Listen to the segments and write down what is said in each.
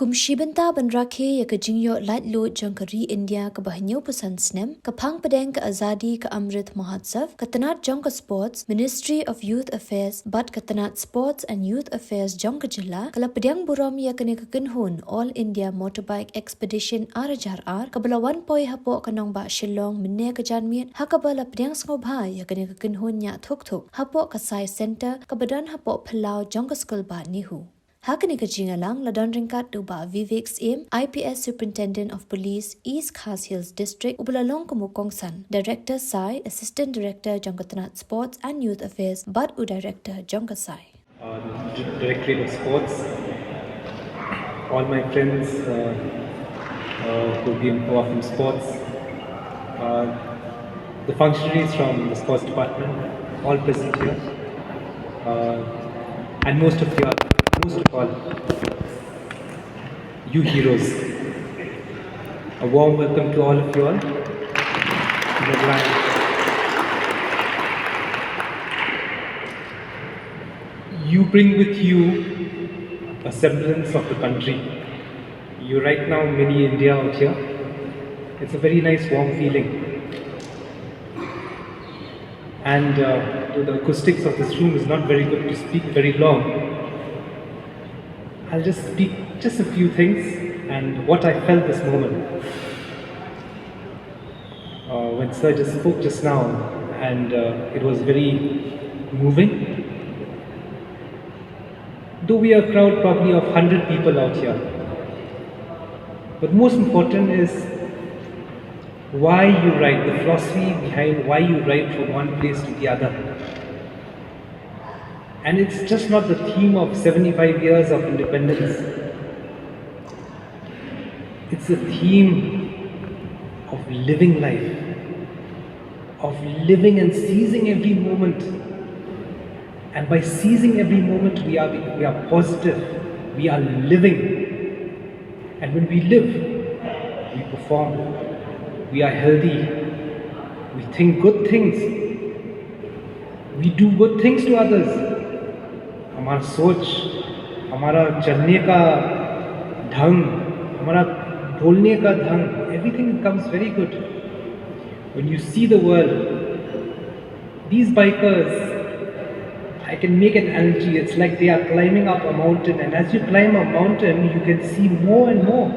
Kumshi Bynta ban Rakhe ya ka Jing light load Jankari India ka bahanyo pusan Snem ka phang padeng ka Azadi ka Amrit Mahotsav ka tanat Jong ka Sports Ministry of Youth Affairs but ka tanat Sports and Youth Affairs Jong ka Jilla kala padeng buram ya ka Kinhun All India Motorbike Expedition RJR ka balawan poi hapo ka nong ba Shillong minne ka Janmien hakabala padeng ngobha ya ka Kinhun nya Thukthuk hapo ka Sai Center ka badan hapo Phalau Jong ka School ba Nihu. Hakani ka Jingalang ladon ringkat duba Vivek's Aim, IPS Superintendent of Police, East Khas Hills District, Ubulalong Kumukongsan, Director Sai, Assistant Director Jongkatanat Sports and Youth Affairs, Bad U Director Jongka Sai. Directorate of Sports, all my friends who've been from sports, the functionaries from the sports department, all present here, and most of all, you heroes. A warm welcome to all of you all. You bring with you a semblance of the country. You right now mini India out here. It's a very nice warm feeling. And the acoustics of this room is not very good to speak very long. I'll just speak just a few things and what I felt this moment. When Sir just spoke just now, and it was very moving. Though we are a crowd probably of 100 people out here, but most important is why you ride, the philosophy behind why you ride from one place to the other. And it's just not the theme of 75 years of independence. It's a theme of living life, of living and seizing every moment. And by seizing every moment, we are positive, we are living. And when we live, we perform, we are healthy, we think good things, we do good things to others. हमारा सोच, हमारा चलने का ढंग, हमारा बोलने का ढंग, everything becomes very good. When you see the world, these bikers, I can make an analogy, it's like they are climbing up a mountain, and as you climb a mountain, you can see more and more.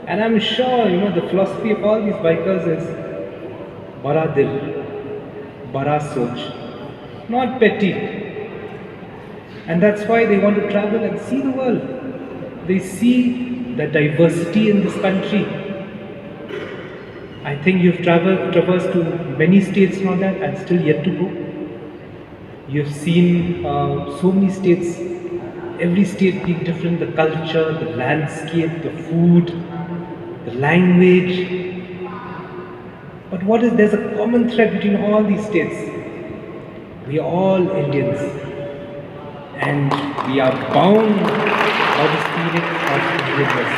And I'm sure, the philosophy of all these bikers is Bada Dil, Bada Soch, not petty. And that's why they want to travel and see the world. They see the diversity in this country. I think you've traversed to many states now that and still yet to go. You've seen so many states, every state being different, the culture, the landscape, the food, the language. But there's a common thread between all these states. We are all Indians. And we are bound by the spirit of goodness.